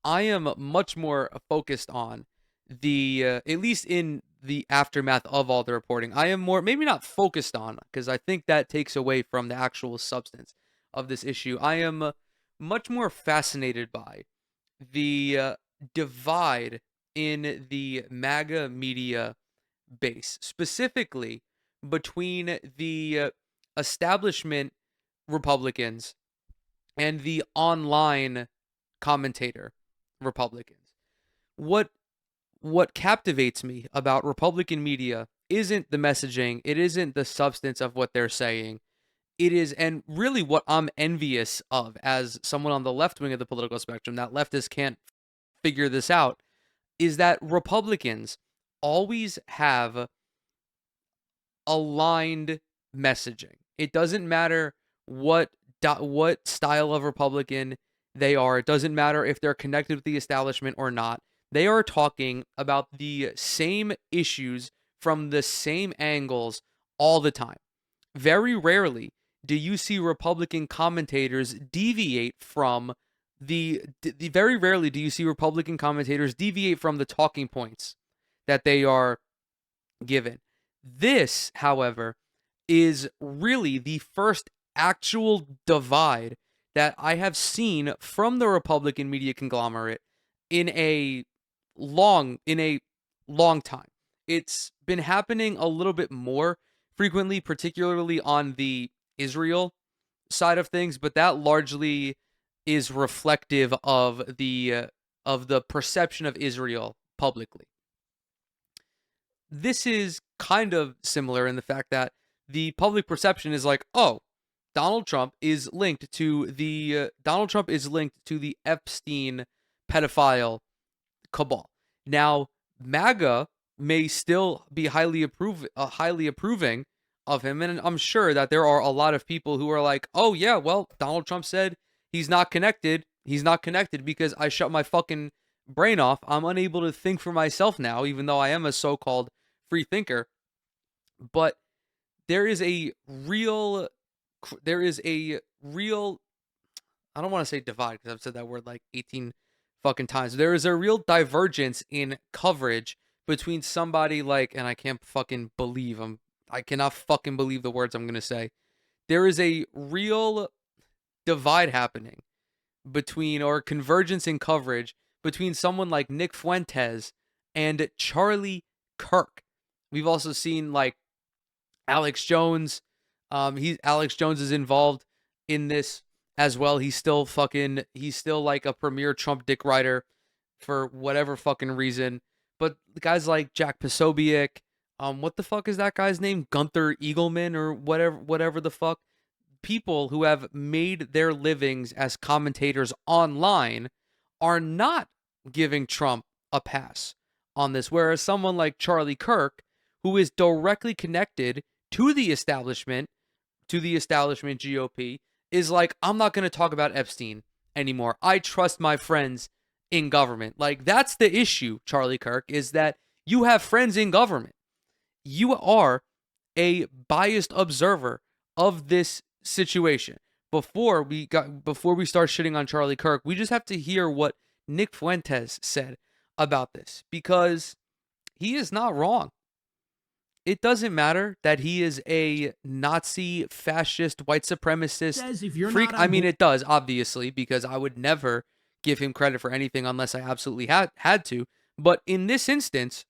I am much more focused on at least in the aftermath of all the reporting. I am more, maybe not focused on, because I think that takes away from the actual substance of this issue. I am much more fascinated by the divide in the MAGA media base, specifically between the establishment Republicans and the online commentator Republicans. What what captivates me about Republican media isn't the messaging, it isn't the substance of what they're saying. It is, and really what I'm envious of as someone on the left wing of the political spectrum, that leftists can't figure this out, is that Republicans always have aligned messaging. It doesn't matter what style of Republican they are. It doesn't matter if they're connected with the establishment or not. They are talking about the same issues from the same angles all the time. Very rarely do you see Republican commentators deviate from the very rarely do you see Republican commentators deviate from the talking points that they are given. This, however, is really the first actual divide that I have seen from the Republican media conglomerate in a long time. It's been happening a little bit more frequently, particularly on the Israel side of things, but that largely is reflective of the perception of Israel publicly. This is kind of similar in the fact that the public perception is like, oh, Donald Trump is linked to the Epstein pedophile cabal. Now, MAGA may still be highly approving of him, and I'm sure that there are a lot of people who are like, oh yeah, well, Donald Trump said he's not connected. He's not connected because I shut my fucking brain off. I'm unable to think for myself now, even though I am a so-called free thinker. But there is a real, there is a real, I don't want to say divide because I've said that word like 18 fucking times. There is a real divergence in coverage between somebody like, and I cannot fucking believe the words I'm going to say. There is a real divide happening between, or convergence in coverage between someone like Nick Fuentes and Charlie Kirk. We've also seen like Alex Jones. Alex Jones is involved in this as well. He's still like a premier Trump dick rider for whatever fucking reason. But guys like Jack Posobiec, what the fuck is that guy's name? Gunther Eagleman or whatever the fuck. People who have made their livings as commentators online are not giving Trump a pass on this. Whereas someone like Charlie Kirk, who is directly connected to the establishment GOP, is like, I'm not going to talk about Epstein anymore. I trust my friends in government. Like, that's the issue, Charlie Kirk, is that you have friends in government. You are a biased observer of this situation. Before we start shitting on Charlie Kirk, we just have to hear what Nick Fuentes said about this, because he is not wrong. It doesn't matter that he is a Nazi, fascist, white supremacist Says if you're freak. not I on mean, board. it does, obviously, because I would never give him credit for anything unless I absolutely had to. But in this instance,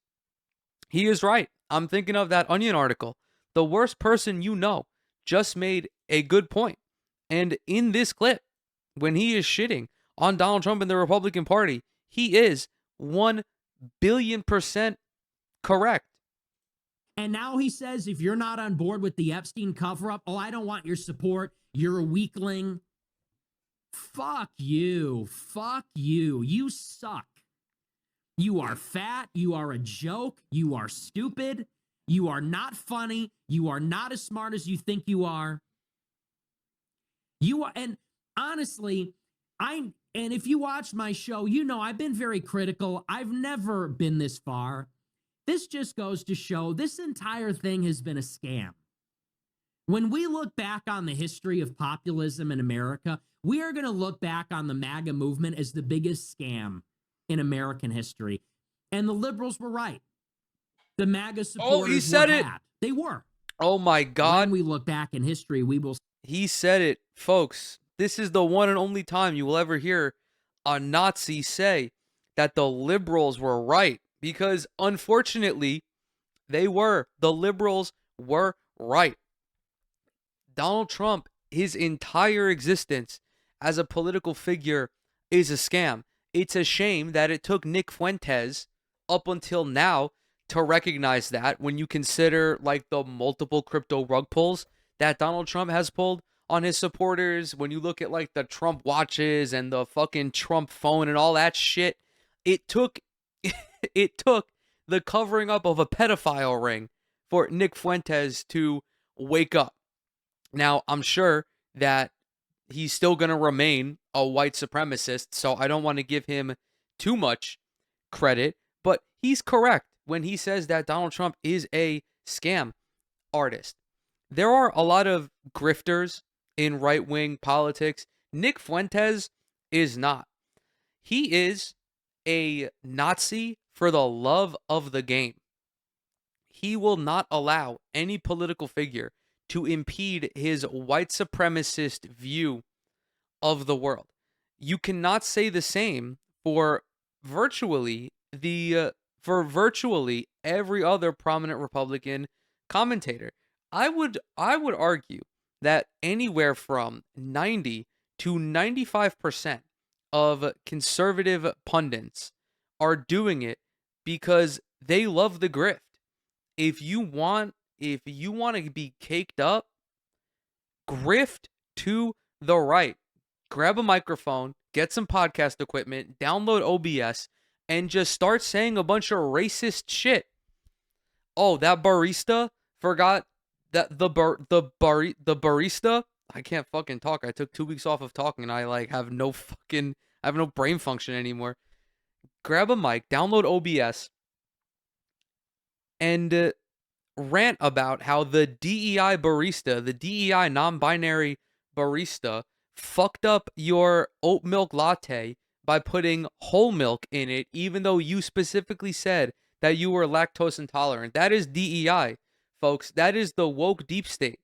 he is right. I'm thinking of that Onion article. The worst person you know just made a good point. And in this clip, when he is shitting on Donald Trump and the Republican Party, he is 1 billion percent correct. And now he says if you're not on board with the Epstein cover up, oh, I don't want your support. You're a weakling. Fuck you. Fuck you. You suck. You are fat. You are a joke. You are stupid. You are not funny. You are not as smart as you think you are. You are, and honestly, and if you watch my show, you know I've been very critical. I've never been this far. This just goes to show this entire thing has been a scam. When we look back on the history of populism in America, We are going to look back on the MAGA movement as the biggest scam in American history. And the liberals were right. The MAGA supporters he said were it. had. They were. Oh my God. When we look back in history, we will. He said it, folks. This is the one and only time you will ever hear a Nazi say that the liberals were right, because unfortunately, they were. The liberals were right. Donald Trump, his entire existence as a political figure is a scam. It's a shame that it took Nick Fuentes up until now to recognize that, when you consider like the multiple crypto rug pulls that Donald Trump has pulled on his supporters. When you look at like the Trump watches and the fucking Trump phone and all that shit, it took it took the covering up of a pedophile ring for Nick Fuentes to wake up. Now, I'm sure that he's still going to remain a white supremacist, so I don't want to give him too much credit, but he's correct when he says that Donald Trump is a scam artist. There are a lot of grifters in right-wing politics. Nick Fuentes is not. He is a Nazi for the love of the game. He will not allow any political figure to impede his white supremacist view of the world. You cannot say the same for virtually every other prominent Republican commentator. I would argue that anywhere from 90 to 95% of conservative pundits are doing it because they love the grift. If you want to be caked up, grift to the right. Grab a microphone, get some podcast equipment, download OBS, and just start saying a bunch of racist shit. Oh, that barista forgot that the barista. I can't fucking talk. I took 2 weeks off of talking, and I have no brain function anymore. Grab a mic, download OBS, and rant about how the DEI barista, the DEI non-binary barista, fucked up your oat milk latte by putting whole milk in it, even though you specifically said that you were lactose intolerant. That is DEI, folks. That is the woke deep state.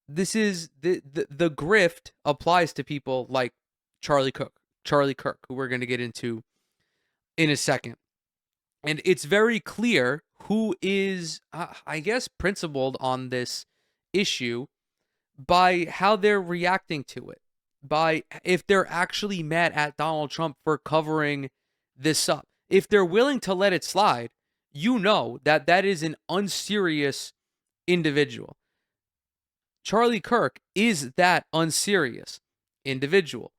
This is the grift applies to people like Charlie Kirk, who we're going to get into in a second. And it's very clear who is, I guess, principled on this issue by how they're reacting to it, by if they're actually mad at Donald Trump for covering this up. If they're willing to let it slide, you know that that is an unserious individual. Charlie Kirk is that unserious individual.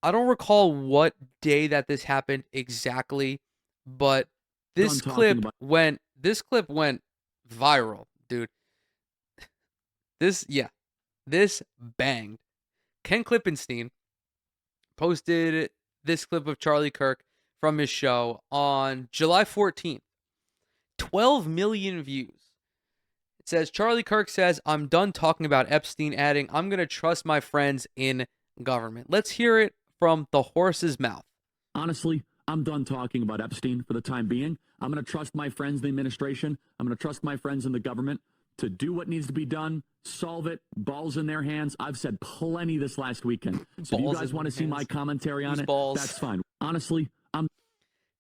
I don't recall what day that this happened exactly, but this clip went viral, dude. This banged. Ken Klippenstein posted this clip of Charlie Kirk from his show on July 14th. 12 million views. It says, Charlie Kirk says, I'm done talking about Epstein, adding, I'm going to trust my friends in government. Let's hear it from the horse's mouth. Honestly, I'm done talking about Epstein for the time being. I'm going to trust my friends in the administration. I'm going to trust my friends in the government to do what needs to be done, solve it, balls in their hands. I've said plenty this last weekend. So if you guys want to see my commentary on it, that's fine. Honestly,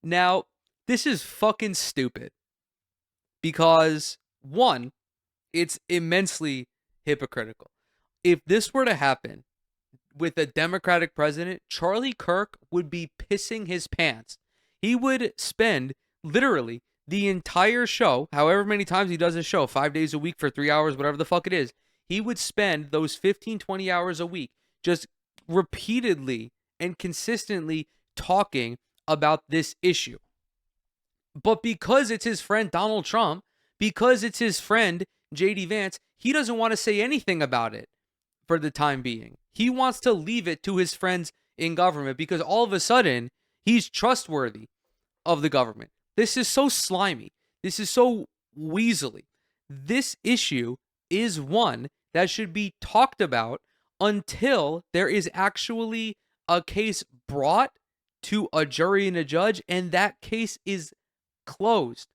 Now, this is fucking stupid. Because, one, it's immensely hypocritical. If this were to happen with a Democratic president, Charlie Kirk would be pissing his pants. He would spend literally the entire show, however many times he does his show, 5 days a week for 3 hours, whatever the fuck it is, he would spend those 15, 20 hours a week just repeatedly and consistently talking about this issue. But because it's his friend Donald Trump, because it's his friend JD Vance, he doesn't want to say anything about it for the time being. He wants to leave it to his friends in government because all of a sudden he's trustworthy of the government. This is so slimy. This is so weaselly. This issue is one that should be talked about until there is actually a case brought to a jury and a judge, and that case is closed.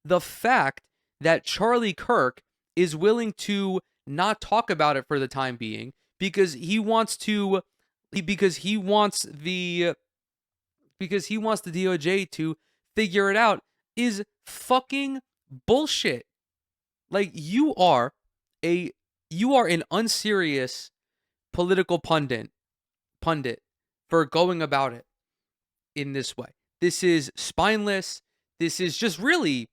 The fact that Charlie Kirk is willing to not talk about it for the time being because he wants the DOJ to figure it out is fucking bullshit. Like, you are an unserious political pundit for going about it in this way. This is spineless. This is just really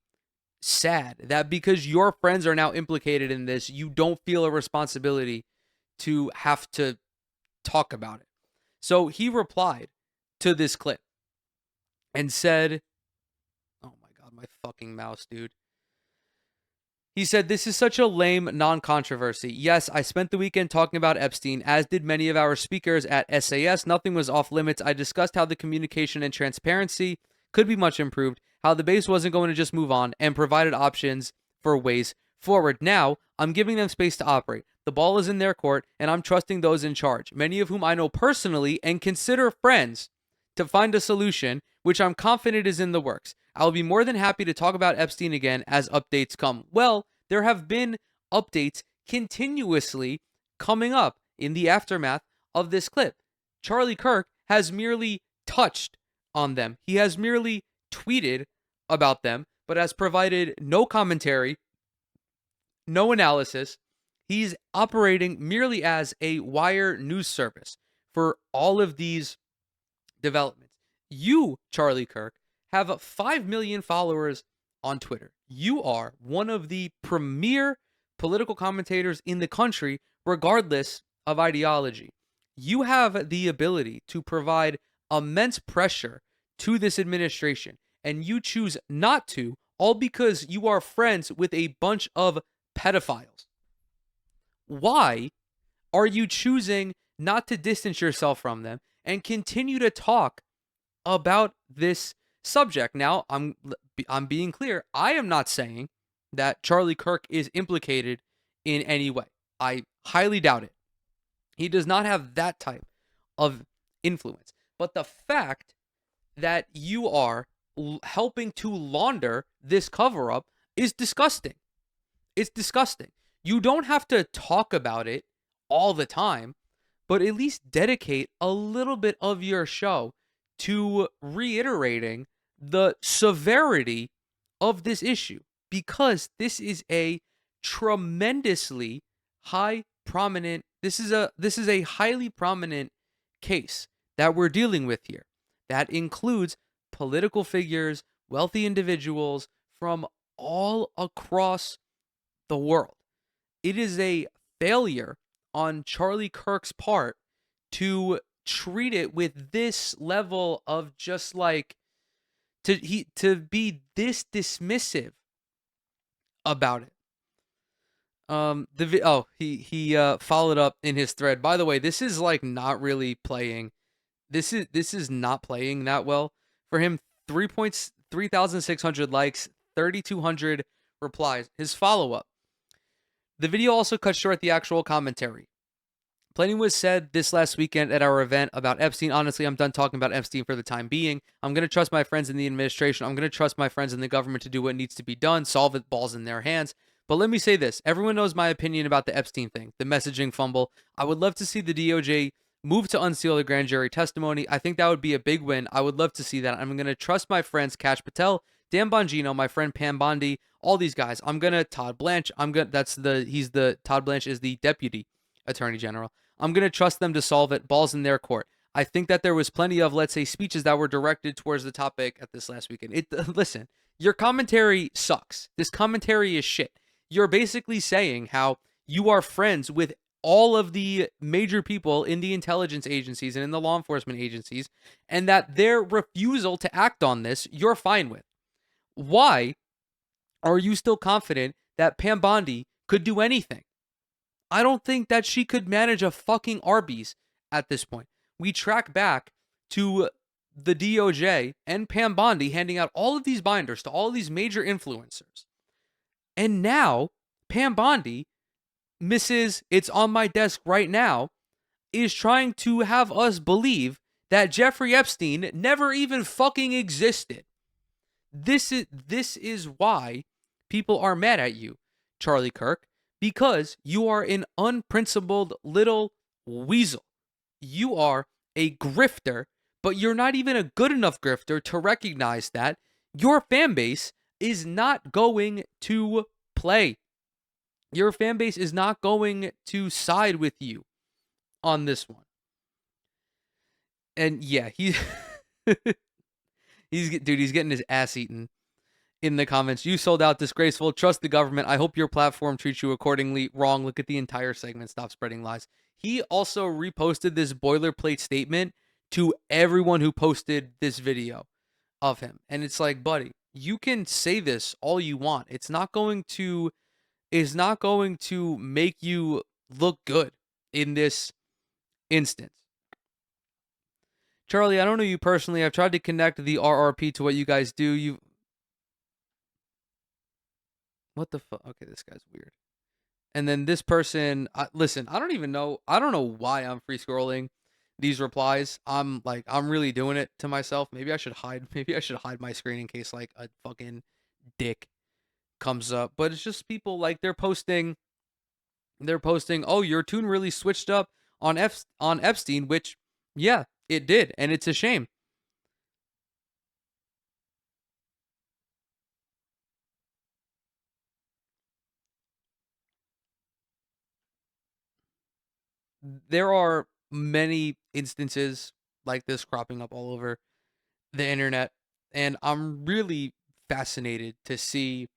sad that because your friends are now implicated in this, you don't feel a responsibility to have to talk about it. So he replied to this clip and said, oh my God, my fucking mouse, dude. He said, "This is such a lame non-controversy. Yes, I spent the weekend talking about Epstein, as did many of our speakers at SAS. Nothing was off limits. I discussed how the communication and transparency could be much improved, how the base wasn't going to just move on, and provided options for ways forward. Now, I'm giving them space to operate. The ball is in their court, and I'm trusting those in charge, many of whom I know personally and consider friends, to find a solution, which I'm confident is in the works. I'll be more than happy to talk about Epstein again as updates come." Well, there have been updates continuously coming up in the aftermath of this clip. Charlie Kirk has merely touched on them. He has merely tweeted about them, but has provided no commentary, no analysis. He's operating merely as a wire news service for all of these developments. You, Charlie Kirk, have 5 million followers on Twitter. You are one of the premier political commentators in the country, regardless of ideology. You have the ability to provide immense pressure to this administration, and you choose not to, all because you are friends with a bunch of pedophiles. Why are you choosing not to distance yourself from them and continue to talk about this subject? Now, I'm being clear. I am not saying that Charlie Kirk is implicated in any way. I highly doubt it. He does not have that type of influence. But the fact that you are helping to launder this cover-up is disgusting. It's disgusting. You don't have to talk about it all the time, but at least dedicate a little bit of your show to reiterating the severity of this issue, because this is a tremendously this is a highly prominent case that we're dealing with here. That includes political figures, wealthy individuals from all across the world. It is a failure on Charlie Kirk's part to treat it with this level of just like to be this dismissive about it. He followed up in his thread. By the way, this is like not really playing. This is not playing that well for him. 3,600 likes, 3,200 replies. His follow-up. The video also cut short the actual commentary. Plenty was said this last weekend at our event about Epstein. Honestly, I'm done talking about Epstein for the time being. I'm going to trust my friends in the administration. I'm going to trust my friends in the government to do what needs to be done. Solve it. Balls in their hands. But let me say this. Everyone knows my opinion about the Epstein thing, the messaging fumble. I would love to see the DOJ move to unseal the grand jury testimony. I think that would be a big win. I would love to see that. I'm going to trust my friends Kash Patel, Dan Bongino, my friend Pam Bondi, all these guys. Todd Blanche. Todd Blanche is the deputy attorney general. I'm going to trust them to solve it. Balls in their court. I think that there was plenty of, let's say, speeches that were directed towards the topic at this last weekend. Listen, your commentary sucks. This commentary is shit. You're basically saying how you are friends with all of the major people in the intelligence agencies and in the law enforcement agencies, and that their refusal to act on this, you're fine with. Why are you still confident that Pam Bondi could do anything? I don't think that she could manage a fucking Arby's at this point. We track back to the DOJ and Pam Bondi handing out all of these binders to all of these major influencers. And now Pam Bondi, Mrs. It's on my desk right now, is trying to have us believe that Jeffrey Epstein never even fucking existed. This is why people are mad at you, Charlie Kirk, because you are an unprincipled little weasel. You are a grifter, but you're not even a good enough grifter to recognize that your fan base is not going to play. Your fan base is not going to side with you on this one. And yeah, he's getting his ass eaten in the comments. You sold out, disgraceful. Trust the government. I hope your platform treats you accordingly. Wrong. Look at the entire segment. Stop spreading lies. He also reposted this boilerplate statement to everyone who posted this video of him. And it's like, buddy, you can say this all you want. It's not going to make you look good in this instance. Charlie, I don't know you personally. I've tried to connect the RRP to what you guys do. What the fuck? Okay, this guy's weird. And then this person, listen, I don't know why I'm free scrolling these replies. I'm really doing it to myself. Maybe I should hide my screen in case like a fucking dick comes up. But it's just people like they're posting, oh, your tune really switched up on Epstein, which yeah, it did, and it's a shame. There are many instances like this cropping up all over the internet, and I'm really fascinated to see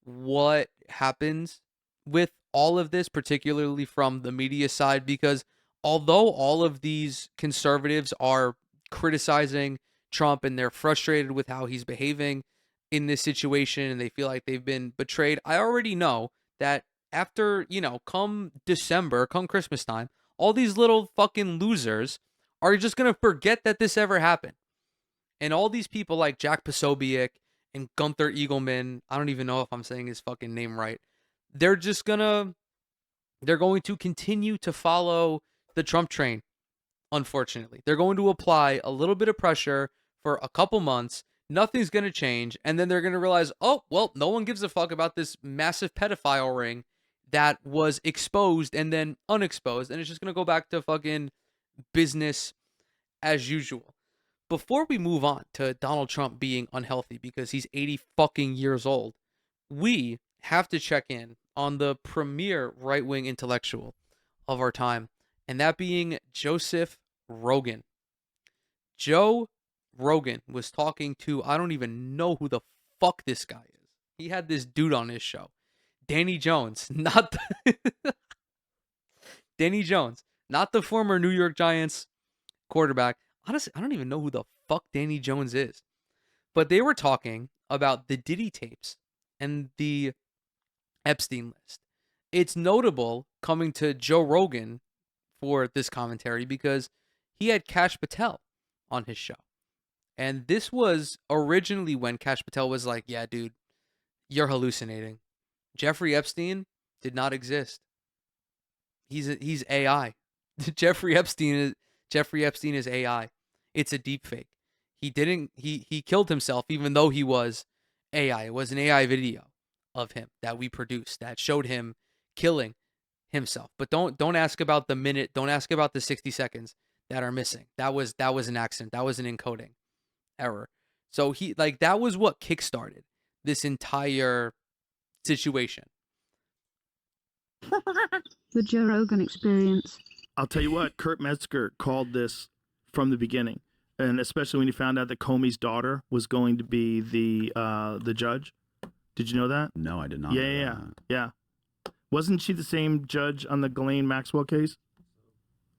what happens with all of this, particularly from the media side, because although all of these conservatives are criticizing Trump and they're frustrated with how he's behaving in this situation and they feel like they've been betrayed, I already know that after, come December, come Christmas time, all these little fucking losers are just going to forget that this ever happened. And all these people like Jack Posobiec and Gunther Eagleman, I don't even know if I'm saying his fucking name right, they're going to continue to follow the Trump train, unfortunately. They're going to apply a little bit of pressure for a couple months. Nothing's going to change. And then they're going to realize, oh, well, no one gives a fuck about this massive pedophile ring that was exposed and then unexposed. And it's just going to go back to fucking business as usual. Before we move on to Donald Trump being unhealthy because he's 80 fucking years old, we have to check in on the premier right-wing intellectual of our time, and that being Joseph Rogan. Joe Rogan was talking to, I don't even know who the fuck this guy is. He had this dude on his show. Danny Jones, not Danny Jones, not the former New York Giants quarterback. Honestly, I don't even know who the fuck Danny Jones is. But they were talking about the Diddy tapes and the Epstein list. It's notable coming to Joe Rogan for this commentary because he had Kash Patel on his show. And this was originally when Kash Patel was like, yeah, dude, you're hallucinating. Jeffrey Epstein did not exist. He's AI. Jeffrey Epstein is AI. It's a deep fake. He killed himself even though he was AI. It was an AI video of him that we produced that showed him killing himself. But don't ask about the minute, don't ask about the 60 seconds that are missing. That was an accident. That was an encoding error. So that was what kickstarted this entire situation. The Joe Rogan Experience. I'll tell you what, Kurt Metzger called this from the beginning, and especially when he found out that Comey's daughter was going to be the judge. Did you know that? No, I did not. Yeah. Wasn't she the same judge on the Ghislaine Maxwell case?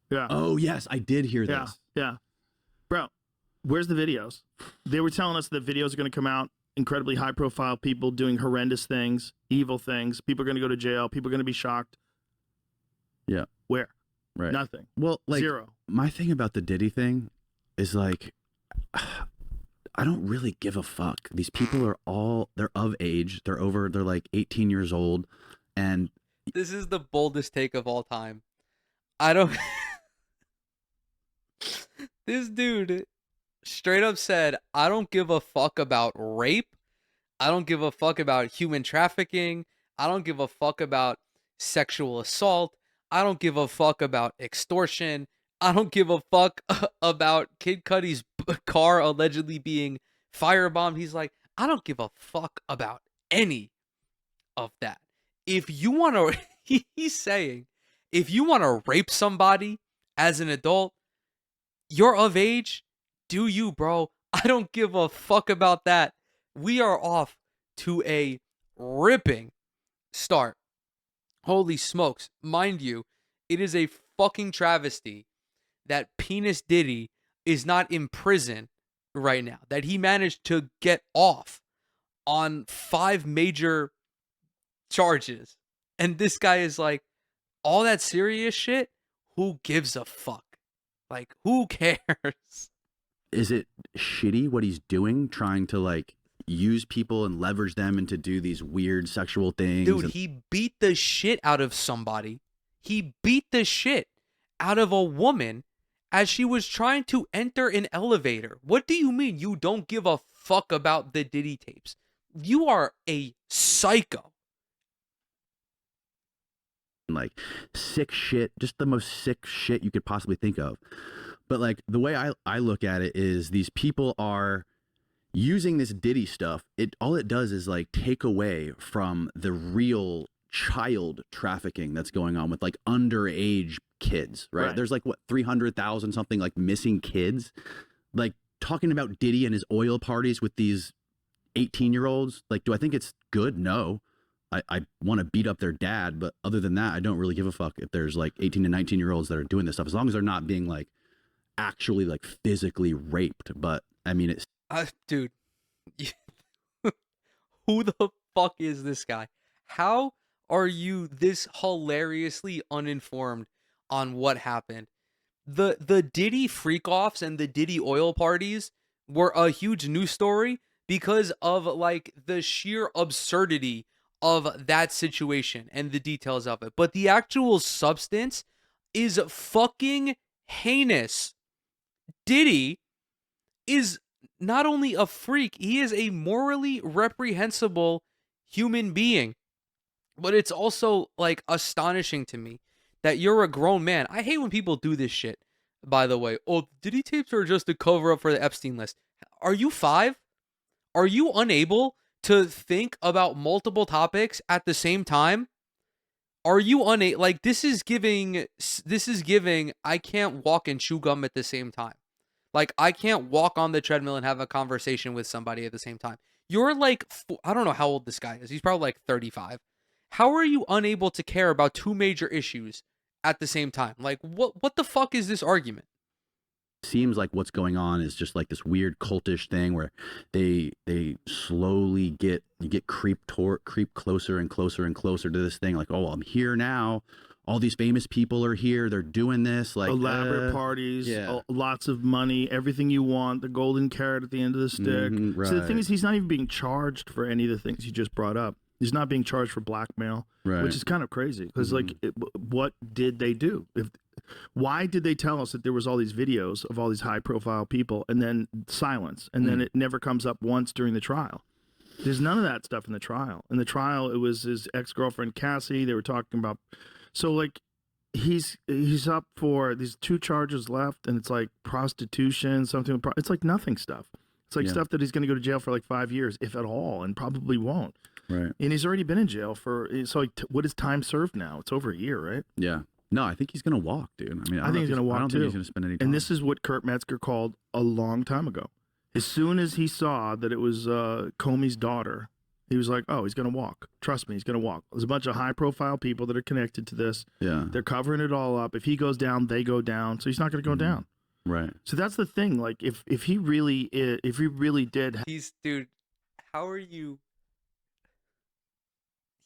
Yeah. Oh, yes, I did hear this. Yeah. Bro, where's the videos? They were telling us that videos are going to come out, incredibly high-profile people doing horrendous things, evil things. People are going to go to jail. People are going to be shocked. Yeah. Where? Right. Nothing. Well, like, zero. My thing about the Diddy thing is like, I don't really give a fuck. These people are they're of age. They're like 18 years old. And this is the boldest take of all time. I don't This dude straight up said, I don't give a fuck about rape. I don't give a fuck about human trafficking. I don't give a fuck about sexual assault. I don't give a fuck about extortion. I don't give a fuck about Kid Cudi's car allegedly being firebombed. He's like, I don't give a fuck about any of that. If you want to, he's saying, if you want to rape somebody as an adult, you're of age, do you, bro? I don't give a fuck about that. We are off to a ripping start. Holy smokes. Mind you, it is a fucking travesty that Penis Diddy is not in prison right now. That he managed to get off on 5 major charges. And this guy is like, all that serious shit? Who gives a fuck? Like, who cares? Is it shitty what he's doing, trying to like use people and leverage them into do these weird sexual things? Dude, he beat the shit out of somebody. He beat the shit out of a woman as she was trying to enter an elevator. What do you mean you don't give a fuck about the Diddy tapes? You are a psycho. Like sick shit, just the most sick shit you could possibly think of. But like the way I look at it is these people are using this Diddy stuff. All it does is like take away from the real child trafficking that's going on with like underage kids, right? There's like what 300,000 something like missing kids. Like talking about Diddy and his oil parties with these 18-year-olds. Like, do I think it's good? No. I want to beat up their dad, but other than that, I don't really give a fuck if there's like 18 and 19-year-olds that are doing this stuff, as long as they're not being like actually like physically raped. But I mean, it's dude, who the fuck is this guy? How are you this hilariously uninformed on what happened? The Diddy freak-offs and the Diddy oil parties were a huge news story because of like the sheer absurdity of that situation and the details of it. But the actual substance is fucking heinous. Diddy is not only a freak, he is a morally reprehensible human being. But it's also like astonishing to me that you're a grown man. I hate when people do this shit, by the way. Oh, Diddy tapes are just a cover up for the Epstein list. Are you 5? Are you unable to think about multiple topics at the same time? Are you unable? Like, this is giving I can't walk and chew gum at the same time. Like, I can't walk on the treadmill and have a conversation with somebody at the same time. You're like, I don't know how old this guy is. He's probably like 35. How are you unable to care about 2 major issues at the same time? Like, what the fuck is this argument? seems like what's going on is just like this weird cultish thing where they slowly get creep closer and closer and closer to this thing. Like, oh, I'm here now. All these famous people are here. They're doing this, like elaborate parties, yeah. Lots of money, everything you want. The golden carrot at the end of the stick. Right. So the thing is, he's not even being charged for any of the things you just brought up. He's not being charged for blackmail, right. which is kind of crazy. Because what did they do? Why did they tell us that there was all these videos of all these high-profile people and then silence, and then it never comes up once during the trial? There's none of that stuff in the trial. In the trial, it was his ex-girlfriend Cassie. They were talking about. So like, he's up for these 2 charges left, and it's like prostitution, something. It's like nothing stuff. It's like stuff that he's going to go to jail for like 5 years, if at all, and probably won't. Right. And he's already been in jail for. So like, what is time served now? It's over a year, right? Yeah. No, I think he's going to walk, dude. I mean, I think he's going to walk too. I don't think he's going to spend any time. And this is what Kurt Metzger called a long time ago. As soon as he saw that it was Comey's daughter, he was like, oh, he's going to walk. Trust me, he's going to walk. There's a bunch of high-profile people that are connected to this. Yeah. They're covering it all up. If he goes down, they go down. So he's not going to go down. Right. So that's the thing. Like, if he really did. Dude, how are you?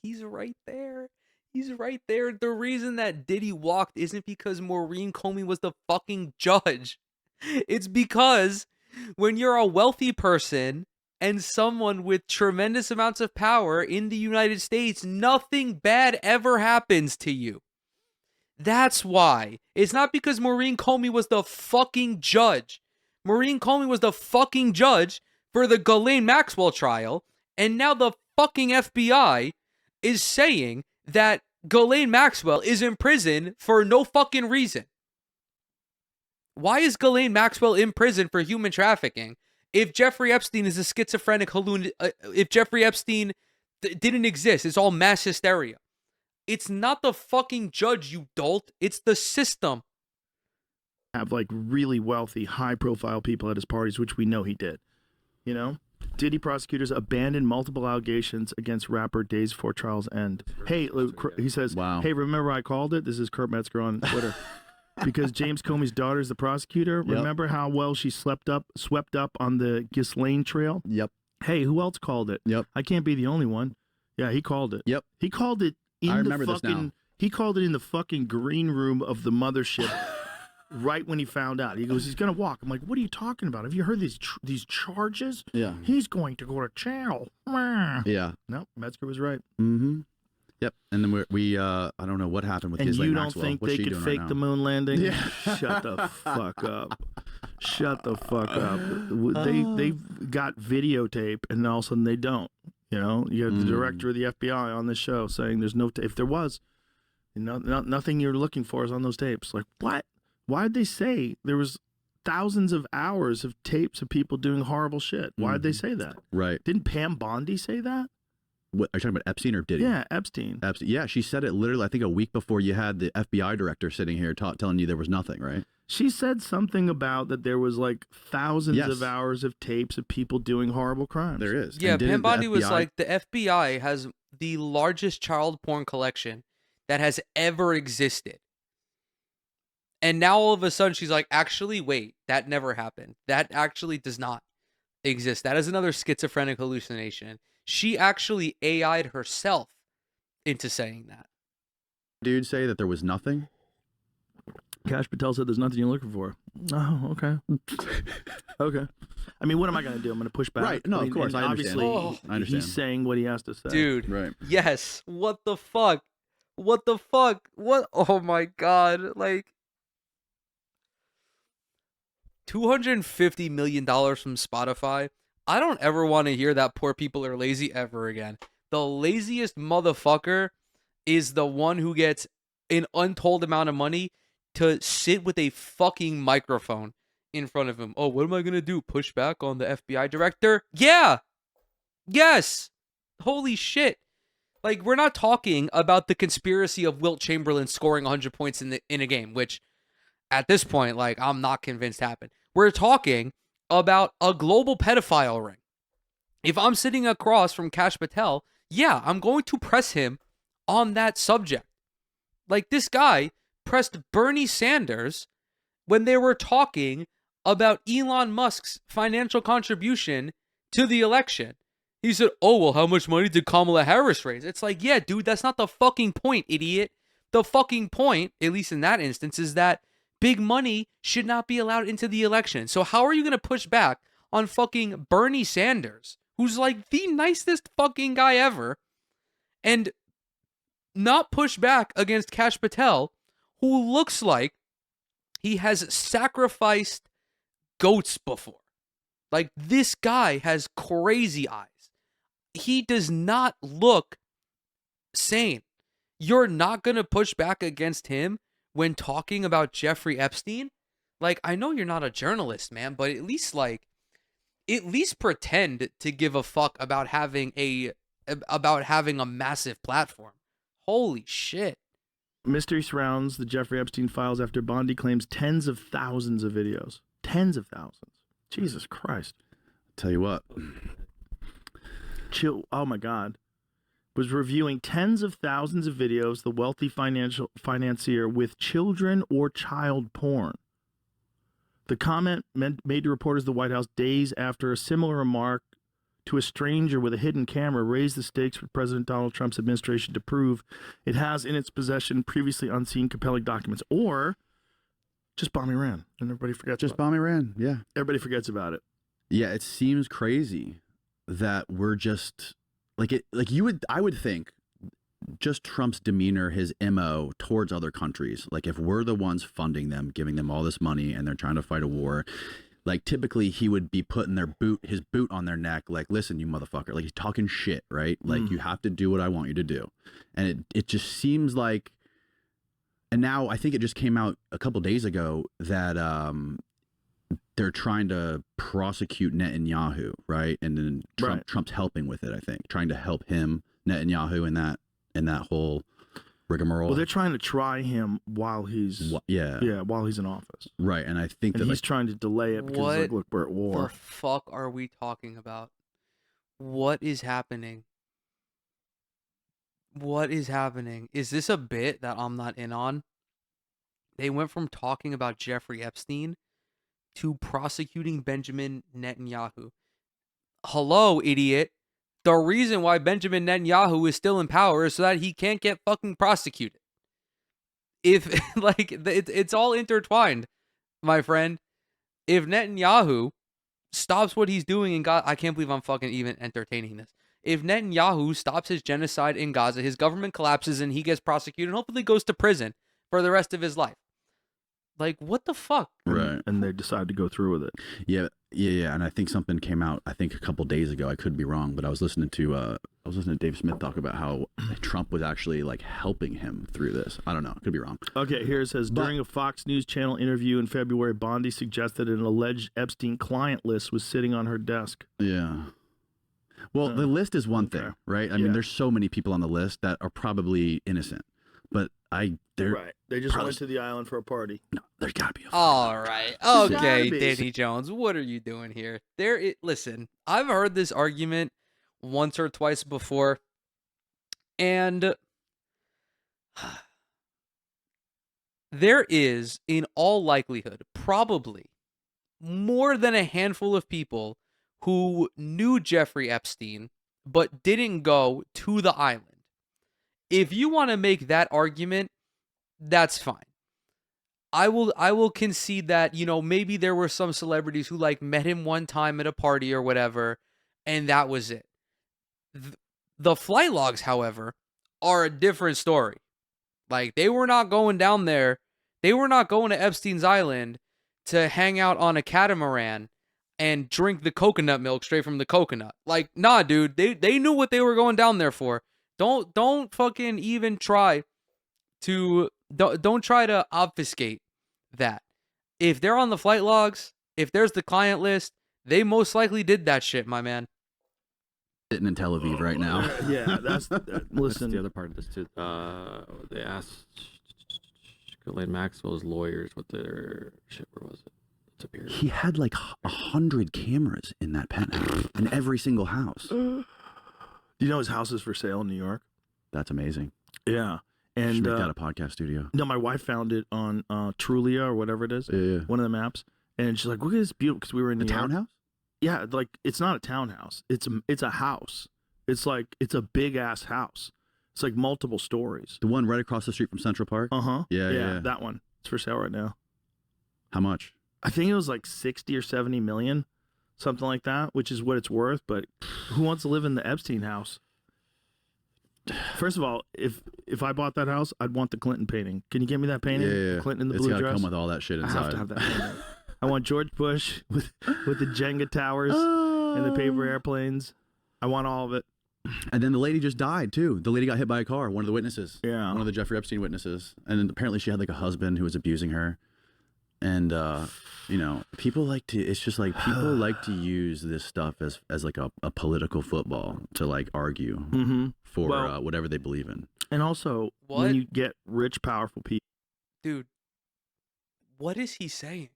He's right there. He's right there. The reason that Diddy walked isn't because Maureen Comey was the fucking judge. It's because when you're a wealthy person and someone with tremendous amounts of power in the United States, nothing bad ever happens to you. That's why. It's not because Maureen Comey was the fucking judge. Maureen Comey was the fucking judge for the Ghislaine Maxwell trial, and now the fucking FBI is saying that Ghislaine Maxwell is in prison for no fucking reason. Why is Ghislaine Maxwell in prison for human trafficking if Jeffrey Epstein is a schizophrenic if Jeffrey Epstein didn't exist? It's all mass hysteria. It's not the fucking judge, you dolt. It's the system. Have like really wealthy, high-profile people at his parties, which we know he did. You know, Diddy prosecutors abandoned multiple allegations against rapper days before trial's end. Hey, he says, Wow. Hey, remember I called it? This is Kurt Metzger on Twitter. Because James Comey's daughter is the prosecutor. Yep. Remember how well she swept up on the Ghislaine trail? Yep. Hey, who else called it? Yep. I can't be the only one. Yeah, he called it. Yep. He called it in I the remember this fucking. now. He called it in the fucking green room of the mothership. Right when he found out, he goes, he's gonna walk. I'm like, what are you talking about? Have you heard these charges? Yeah. He's going to go to jail. Yeah. No, Metzger was right. Mm-hmm. Yep. And then we I don't know what happened with And Ghislaine you don't Maxwell. think What's they she could doing fake right the now? moon landing? Yeah. Shut the fuck up. Shut the fuck up. They've got videotape, and all of a sudden they don't. You know, you have the director of the FBI on this show saying there's no if there was, nothing you're looking for is on those tapes. Like, what? Why'd they say there was thousands of hours of tapes of people doing horrible shit? Why'd they say that? Right. Didn't Pam Bondi say that? What, are you talking about Epstein or Diddy? Yeah, Epstein. Epstein. Yeah, she said it literally, I think, a week before you had the FBI director sitting here telling you there was nothing, right? She said something about that there was like thousands Yes. of hours of tapes of people doing horrible crimes. There is. Yeah, And didn't Pam the Bondi was FBI like, the FBI has the largest child porn collection that has ever existed. And now all of a sudden she's like, actually, wait, that never happened. That actually does not exist. That is another schizophrenic hallucination. She actually AI'd herself into saying that. dude say that there was nothing? Cash Patel said there's nothing you're looking for. Oh, okay. Okay. I mean, what am I going to do? I'm going to push back. Right. No, I mean, of course. and I understand. Obviously, I understand. he's saying what he has to say. Dude, Right. yes. What the fuck? What the fuck? What? Oh my God. Like, $250 million from Spotify. I don't ever want to hear that poor people are lazy ever again. The laziest motherfucker is the one who gets an untold amount of money to sit with a fucking microphone in front of him. Oh, what am I going to do? Push back on the FBI director? Yeah. Yes. Holy shit. Like, we're not talking about the conspiracy of Wilt Chamberlain scoring 100 points in a game, which at this point, like, I'm not convinced happened. We're talking about a global pedophile ring. If I'm sitting across from Cash Patel, yeah, I'm going to press him on that subject. Like, this guy pressed Bernie Sanders when they were talking about Elon Musk's financial contribution to the election. He said, oh, well, how much money did Kamala Harris raise? It's like, yeah, dude, that's not the fucking point, idiot. The fucking point, at least in that instance, is that big money should not be allowed into the election. So how are you going to push back on fucking Bernie Sanders, who's like the nicest fucking guy ever, and not push back against Cash Patel, who looks like he has sacrificed goats before? Like, this guy has crazy eyes. He does not look sane. You're not going to push back against him when talking about Jeffrey Epstein? Like, I know you're not a journalist, man, but at least pretend to give a fuck about having a massive platform. Holy shit. Mystery surrounds the Jeffrey Epstein files after Bondi claims tens of thousands of videos. Tens of thousands. Jesus Christ. Tell you what. Chill. Oh my God. Was reviewing tens of thousands of videos, the wealthy financier with children or child porn. The comment made to reporters of the White House days after a similar remark to a stranger with a hidden camera raised the stakes for President Donald Trump's administration to prove it has in its possession previously unseen compelling documents, or just bomb Iran and everybody forgets. Just bomb Iran. Yeah. Everybody forgets about it. Yeah, it seems crazy that we're just I would think just Trump's demeanor, his MO towards other countries. Like if we're the ones funding them, giving them all this money, and they're trying to fight a war, like typically he would be putting his boot on their neck, like, listen, you motherfucker, like he's talking shit, right? Like you have to do what I want you to do. And it just seems like, and now I think it just came out a couple days ago that they're trying to prosecute Netanyahu, right? And then Trump's helping with it, I think, trying to help him, Netanyahu, in that whole rigmarole. Well, they're trying to try him while he's while he's in office, right? And I think and that he's trying to delay it because like, look, we're at war. What the fuck are we talking about? What is happening? What is happening? Is this a bit that I'm not in on? They went from talking about Jeffrey Epstein to prosecuting Benjamin Netanyahu. Hello, idiot. The reason why Benjamin Netanyahu is still in power is so that he can't get fucking prosecuted. If, like, it's all intertwined, my friend. If Netanyahu stops what he's doing in Gaza, I can't believe I'm fucking even entertaining this. If Netanyahu stops his genocide in Gaza, his government collapses and he gets prosecuted and hopefully goes to prison for the rest of his life. Like, what the fuck? Right. And they decide to go through with it. Yeah. And I think something came out, I think a couple days ago. I could be wrong, but I was listening to Dave Smith talk about how Trump was actually like helping him through this. I don't know. Could be wrong. Okay, here it says, during a Fox News Channel interview in February, Bondi suggested an alleged Epstein client list was sitting on her desk. Yeah. Well, the list is one thing, right? I mean, there's so many people on the list that are probably innocent, but they're right. They just went to the island for a party. No, there's got to be. All right. Okay, Danny Jones, what are you doing here? Listen, I've heard this argument once or twice before, and there is, in all likelihood, probably more than a handful of people who knew Jeffrey Epstein but didn't go to the island. If you want to make that argument, that's fine. I will concede that, you know, maybe there were some celebrities who like met him one time at a party or whatever, and that was it. The flight logs, however, are a different story. Like, they were not going down there. They were not going to Epstein's Island to hang out on a catamaran and drink the coconut milk straight from the coconut. Like, nah, dude, they knew what they were going down there for. Don't fucking even try to don't try to obfuscate that. If they're on the flight logs, if there's the client list, they most likely did that shit, my man. Sitting in Tel Aviv right now. Yeah, that's listen. That's the other part of this too. They asked Ghislaine Maxwell's lawyers what their shit. Where was it? Disappeared. He had like 100 cameras in that penthouse, in every single house. Do you know his house is for sale in New York? That's amazing. Yeah. And should make that a podcast studio. No, my wife found it on Trulia or whatever it is. Yeah. One of the maps. And she's like, look at this beautiful, because we were in The New York. townhouse? Yeah, like, it's not a townhouse. It's a house. It's like, it's a big ass house. It's like multiple stories. The one right across the street from Central Park? Uh-huh. Yeah. That one. It's for sale right now. How much? I think it was like 60 or 70 million, something like that, which is what it's worth. But who wants to live in the Epstein house? First of all, if I bought that house, I'd want the Clinton painting. Can you get me that painting? Yeah. Clinton in the It's blue gotta dress. come with all that shit inside. I have to have that painting. I want George Bush with the Jenga towers and the paper airplanes. I want all of it. And then the lady just died too. The lady got hit by a car. One of the witnesses. Yeah. One of the Jeffrey Epstein witnesses. And then apparently she had like a husband who was abusing her. And you know, people like to. It's just like people like to use this stuff as like a political football to like argue for whatever they believe in. And also, when you get rich, powerful people, dude, what is he saying?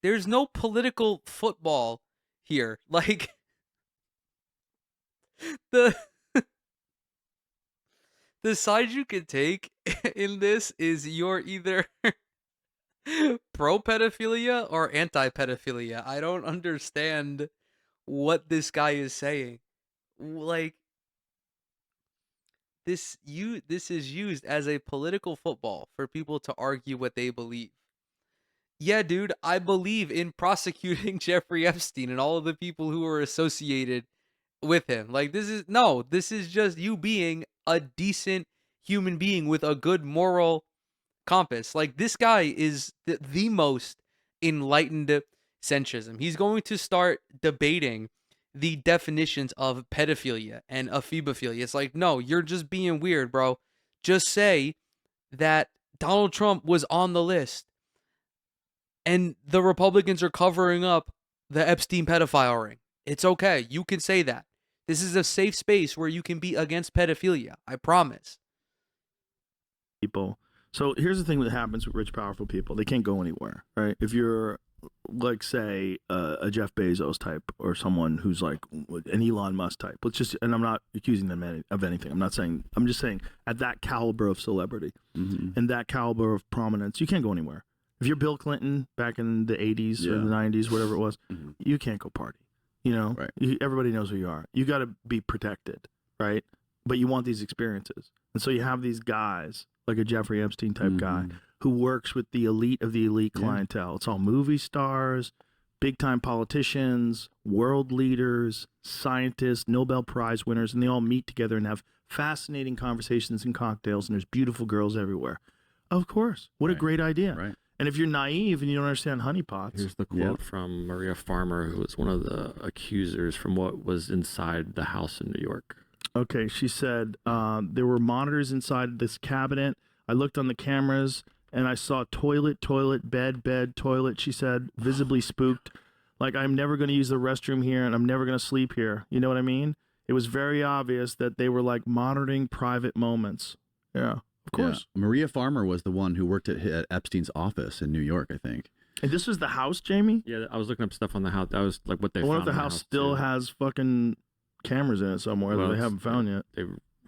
There's no political football here. Like, the side you can take in this is you're either pro-pedophilia or anti-pedophilia. I don't understand what this guy is saying. Like, this is used as a political football for people to argue what they believe. Yeah, dude, I believe in prosecuting Jeffrey Epstein and all of the people who are associated with him. Like, this is just you being a decent human being with a good moral compass. Like, this guy is the most enlightened centrism. He's going to start debating the definitions of pedophilia and ephebophilia. It's like, no, you're just being weird, bro. Just say that Donald Trump was on the list and the Republicans are covering up the Epstein pedophile ring. It's okay. You can say that. This is a safe space where you can be against pedophilia. I promise. People. So here's the thing that happens with rich, powerful people. They can't go anywhere, right? If you're, like, say, a Jeff Bezos type or someone who's like an Elon Musk type. Let's just, and I'm not accusing them of anything. I'm just saying at that caliber of celebrity and that caliber of prominence, you can't go anywhere. If you're Bill Clinton back in the 80s or the 90s, whatever it was, you can't go party. You know, everybody knows who you are. You got to be protected, right? But you want these experiences. And so you have these guys, like a Jeffrey Epstein type guy, who works with the elite of the elite clientele. It's all movie stars, big time politicians, world leaders, scientists, Nobel Prize winners, and they all meet together and have fascinating conversations and cocktails, and there's beautiful girls everywhere. Of course. What a great idea. Right. And if you're naive and you don't understand honeypots. Here's the quote from Maria Farmer, who was one of the accusers from what was inside the house in New York. Okay, she said, there were monitors inside this cabinet. I looked on the cameras and I saw toilet, bed, toilet, she said, visibly spooked. Like, I'm never going to use the restroom here and I'm never going to sleep here. You know what I mean? It was very obvious that they were like monitoring private moments. Yeah, of course. Yeah. Maria Farmer was the one who worked at Epstein's office in New York, I think. And this was the house, Jamie? Yeah, I was looking up stuff on the house. That was like what they I found. wonder if the in house still too. has fucking cameras in it somewhere that they haven't found yet. They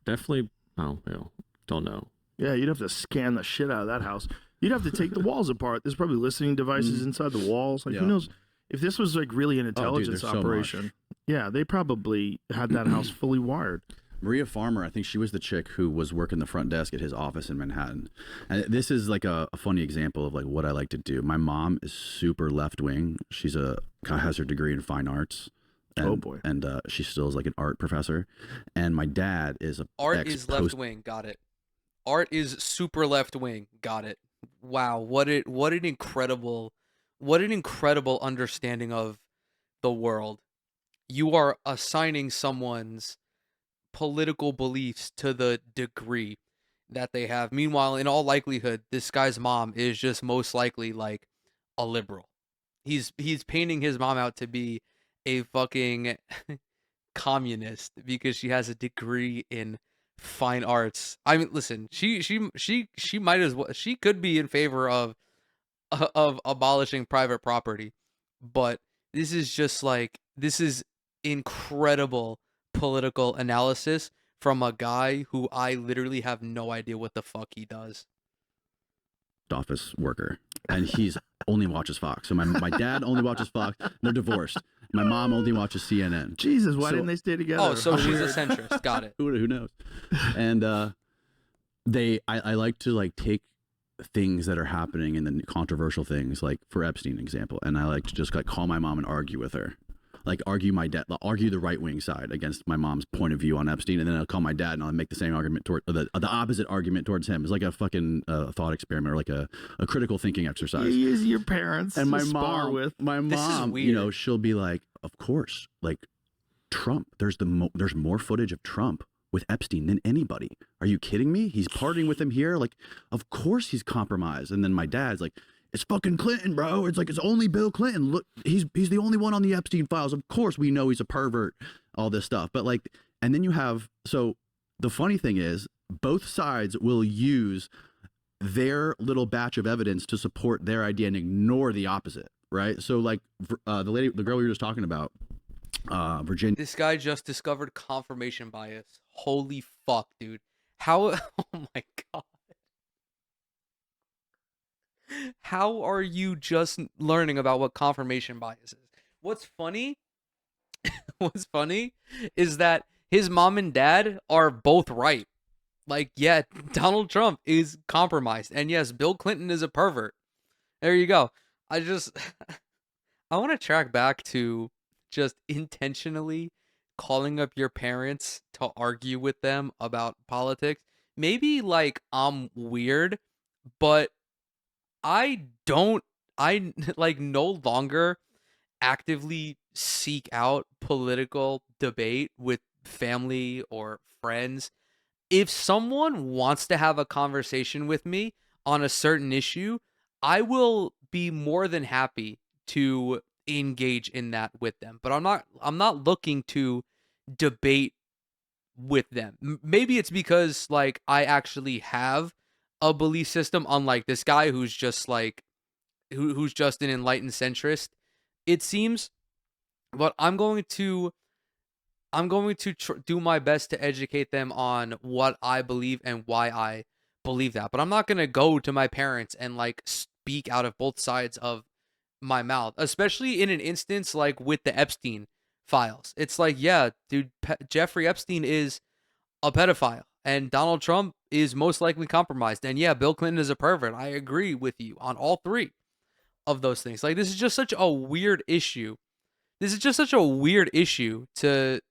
definitely, don't know. Yeah, you'd have to scan the shit out of that house. You'd have to take the walls apart. There's probably listening devices inside the walls. Like, who knows? If this was like really an intelligence operation, yeah, they probably had that house fully wired. Maria Farmer, I think she was the chick who was working the front desk at his office in Manhattan. And this is like a funny example of like what I like to do. My mom is super left wing. She's has her degree in fine arts. And, oh boy! And she still is like an art professor. And my dad is a art is left wing. Got it. Art is super left wing. Got it. Wow, what an incredible understanding of the world. You are assigning someone's political beliefs to the degree that they have. Meanwhile, in all likelihood, this guy's mom is just most likely like a liberal. He's painting his mom out to be a fucking communist because she has a degree in fine arts. I mean, listen, she might as well, she could be in favor of abolishing private property, but this is incredible political analysis from a guy who I literally have no idea what the fuck he does. Office worker, and he's only watches Fox. So my dad only watches Fox. They're divorced. My mom only watches CNN. Jesus, why didn't they stay together? Oh, so she's a centrist. Got it. Who knows? And I like to like take things that are happening and then controversial things, like for Epstein example, and I like to just like call my mom and argue with her. Like argue the right wing side against my mom's point of view on Epstein, and then I'll call my dad and I'll make the same argument toward the opposite argument towards him. It's like a fucking thought experiment or like a critical thinking exercise. You use your parents and my mom, you know, she'll be like, of course, like Trump. There's more footage of Trump with Epstein than anybody. Are you kidding me? He's partying with him here. Like, of course he's compromised. And then my dad's like, it's fucking Clinton, bro. It's like, it's only Bill Clinton. Look, he's the only one on the Epstein files. Of course we know he's a pervert, all this stuff. But like, and then you have, so the funny thing is both sides will use their little batch of evidence to support their idea and ignore the opposite, right? So like the girl we were just talking about, Virginia. This guy just discovered confirmation bias. Holy fuck, dude. How, oh my God. How are you just learning about what confirmation bias is? What's funny is that his mom and dad are both right. Like, yeah, Donald Trump is compromised. And yes, Bill Clinton is a pervert. There you go. I want to track back to just intentionally calling up your parents to argue with them about politics, maybe like I'm weird, but I like no longer actively seek out political debate with family or friends. If someone wants to have a conversation with me on a certain issue, I will be more than happy to engage in that with them. But I'm not looking to debate with them. Maybe it's because like I actually have a belief system, unlike this guy who's just like who's just an enlightened centrist, it seems. But I'm going to do my best to educate them on what I believe and why I believe that. But I'm not going to go to my parents and like speak out of both sides of my mouth, especially in an instance like with the Epstein files. It's like, yeah, dude, Jeffrey Epstein is a pedophile and Donald Trump is most likely compromised. And yeah, Bill Clinton is a pervert. I agree with you on all three of those things. Like, this is just such a weird issue. This is just such a weird issue to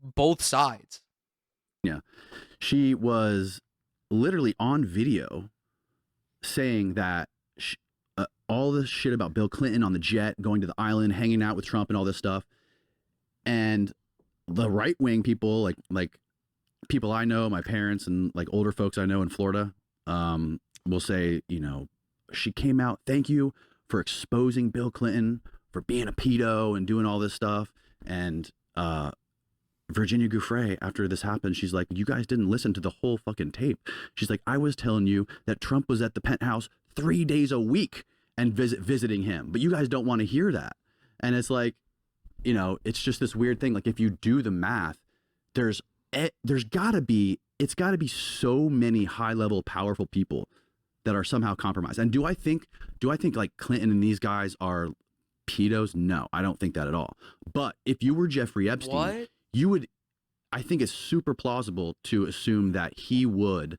both sides. Yeah. She was literally on video saying that all this shit about Bill Clinton on the jet, going to the island, hanging out with Trump and all this stuff. And the right-wing people, like people I know, my parents and like older folks I know in Florida, will say, you know, she came out, thank you for exposing Bill Clinton for being a pedo and doing all this stuff. And Virginia Giuffre, after this happened, she's like, you guys didn't listen to the whole fucking tape. She's like, I was telling you that Trump was at the penthouse 3 days a week and visiting him, but you guys don't want to hear that. And it's like, you know, it's just this weird thing. Like, if you do the math, there's gotta be so many high level powerful people that are somehow compromised. And do I think like Clinton and these guys are pedos? No, I don't think that at all. But if you were Jeffrey Epstein, What? you would, I think it's super plausible to assume that he would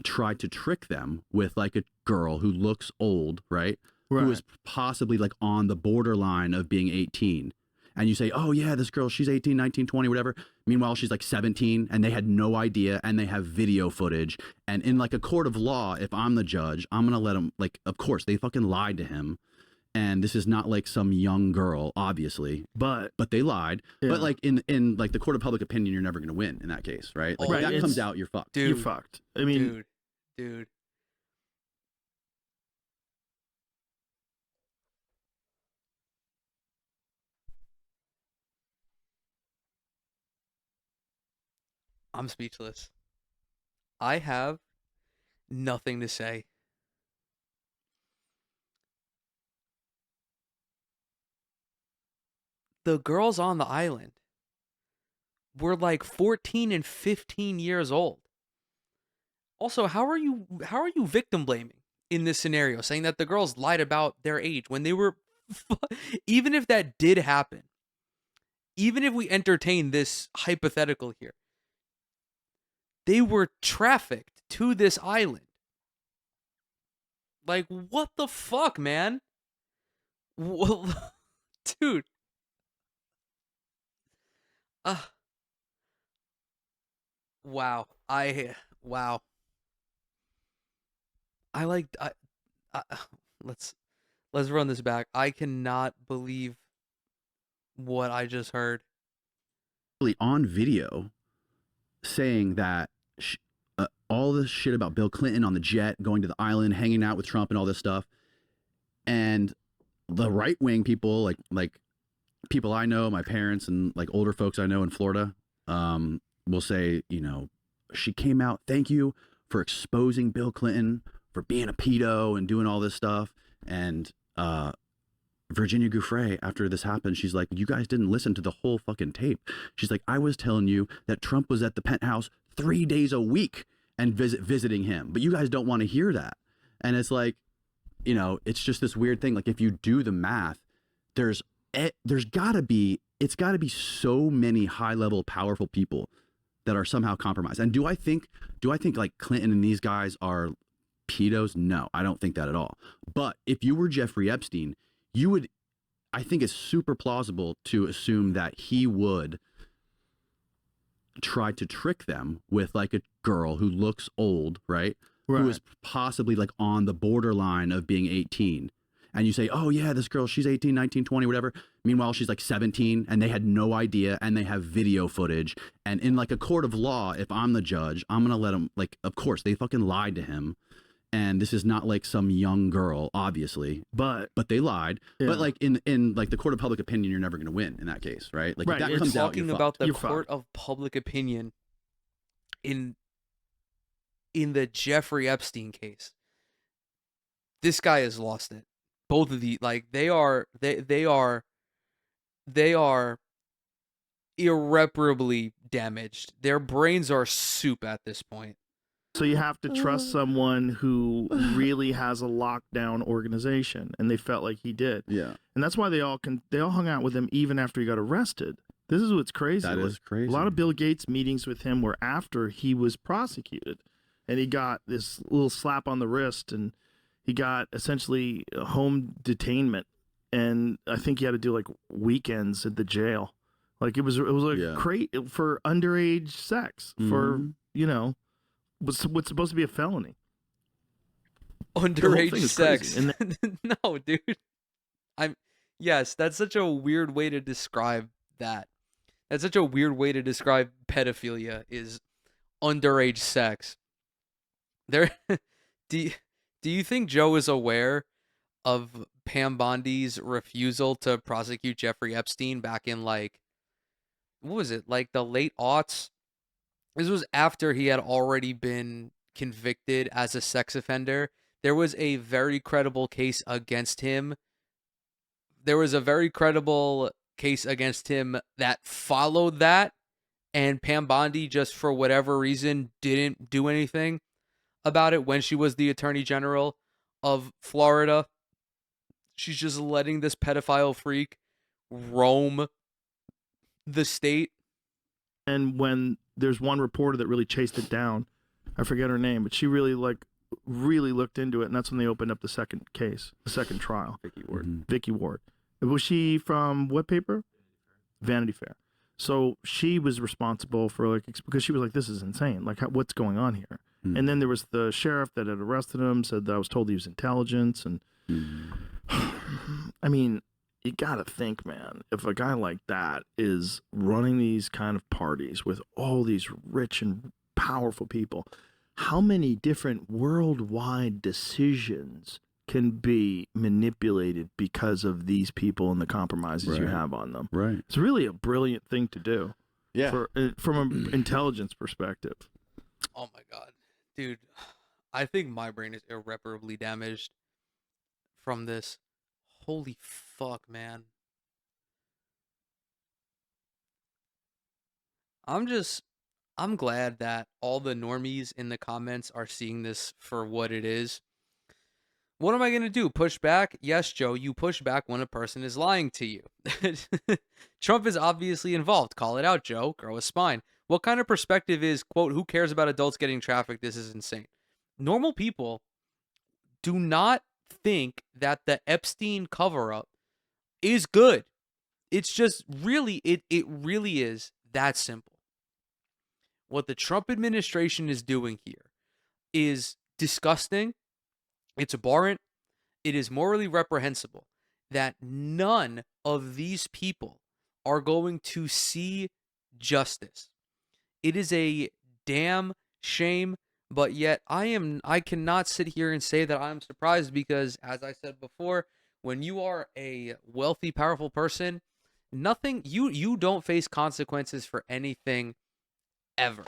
try to trick them with like a girl who looks old, right? Who is possibly like on the borderline of being 18. And you say, oh yeah, this girl, she's 18, 19, 20, whatever. Meanwhile, she's like 17 and they had no idea and they have video footage. And in like a court of law, if I'm the judge, I'm going to let them, like, of course, they fucking lied to him. And this is not like some young girl, obviously, but they lied. Yeah. But like in like the court of public opinion, you're never going to win in that case, right? Like, if that comes out, you're fucked. Dude, you're fucked. I mean, dude. I'm speechless. I have nothing to say. The girls on the island were like 14 and 15 years old. Also, how are you victim blaming in this scenario, saying that the girls lied about their age when they were even if that did happen, even if we entertain this hypothetical here, they were trafficked to this island. Like, what the fuck, man? Dude. Wow. Wow. Let's run this back. I cannot believe what I just heard. On video saying that all this shit about Bill Clinton on the jet, going to the island, hanging out with Trump and all this stuff. And the right-wing people, like people I know, my parents and like older folks I know in Florida, will say, you know, she came out, thank you for exposing Bill Clinton for being a pedo and doing all this stuff. And Virginia Giuffre, after this happened, she's like, you guys didn't listen to the whole fucking tape. She's like, I was telling you that Trump was at the penthouse 3 days a week and visiting him, but you guys don't want to hear that. And it's like, you know, it's just this weird thing. Like, if you do the math, there's gotta be so many high level powerful people that are somehow compromised. And do I think like Clinton and these guys are pedos? No, I don't think that at all. But if you were Jeffrey Epstein, you would, I think it's super plausible to assume that he would try to trick them with like a girl who looks old, right? Who is possibly like on the borderline of being 18. And you say, oh yeah, this girl, she's 18, 19, 20, whatever. Meanwhile, she's like 17 and they had no idea and they have video footage. And in like a court of law, if I'm the judge, I'm going to let them, like, of course, they fucking lied to him. And this is not like some young girl, obviously, but they lied. Yeah. But like in like the court of public opinion, you're never going to win in that case, right? Like if that We're comes out, talking you're about fucked. the You're court fucked. of public opinion in the Jeffrey Epstein case. This guy has lost it. Both of the like they are irreparably damaged. Their brains are soup at this point. So you have to trust someone who really has a lockdown organization, and they felt like he did. Yeah, And that's why they all hung out with him even after he got arrested. This is what's crazy. that is crazy. A lot of Bill Gates meetings with him were after he was prosecuted, and he got this little slap on the wrist, and he got essentially a home detainment, and I think he had to do like weekends at the jail. Like it was like Yeah. great for underage sex for Mhm. what's supposed to be a felony. Underage thing is sex. crazy. No, dude. Yes, that's such a weird way to describe that. That's such a weird way to describe pedophilia is underage sex. There do you think Joe is aware of Pam Bondi's refusal to prosecute Jeffrey Epstein back in like what was it? Like the late aughts? This was after he had already been convicted as a sex offender. There was a very credible case against him. There was a very credible case against him that followed that, and Pam Bondi just for whatever reason didn't do anything about it when she was the Attorney General of Florida. She's just letting this pedophile freak roam the state. And when there's one reporter that really chased it down, I forget her name, but she really looked into it, and that's when they opened up the second case, the second trial. Vicky Ward. Was she from what paper? Vanity Fair. So she was responsible for like because she was like, this is insane. Like, what's going on here? Mhm. And then there was the sheriff that had arrested him, said that I was told he was intelligence, and I mean, you gotta think, man, if a guy like that is running these kind of parties with all these rich and powerful people, how many different worldwide decisions can be manipulated because of these people and the compromises you Right. have on them? Right. It's really a brilliant thing to do. Yeah. From an intelligence perspective. Oh my god. Dude, I think my brain is irreparably damaged from this. Holy fuck, man. I'm glad that all the normies in the comments are seeing this for what it is. What am I going to do? Push back? Yes, Joe, you push back when a person is lying to you. Trump is obviously involved. Call it out, Joe. Grow a spine. What kind of perspective is, quote, who cares about adults getting trafficked? This is insane. Normal people do not think that the Epstein cover-up is good. It's just really, it really is that simple. What the Trump administration is doing here is disgusting. It's abhorrent. It is morally reprehensible that none of these people are going to see justice. It is a damn shame, but yet I cannot sit here and say that I'm surprised because, as I said before, when you are a wealthy, powerful person, you don't face consequences for anything ever.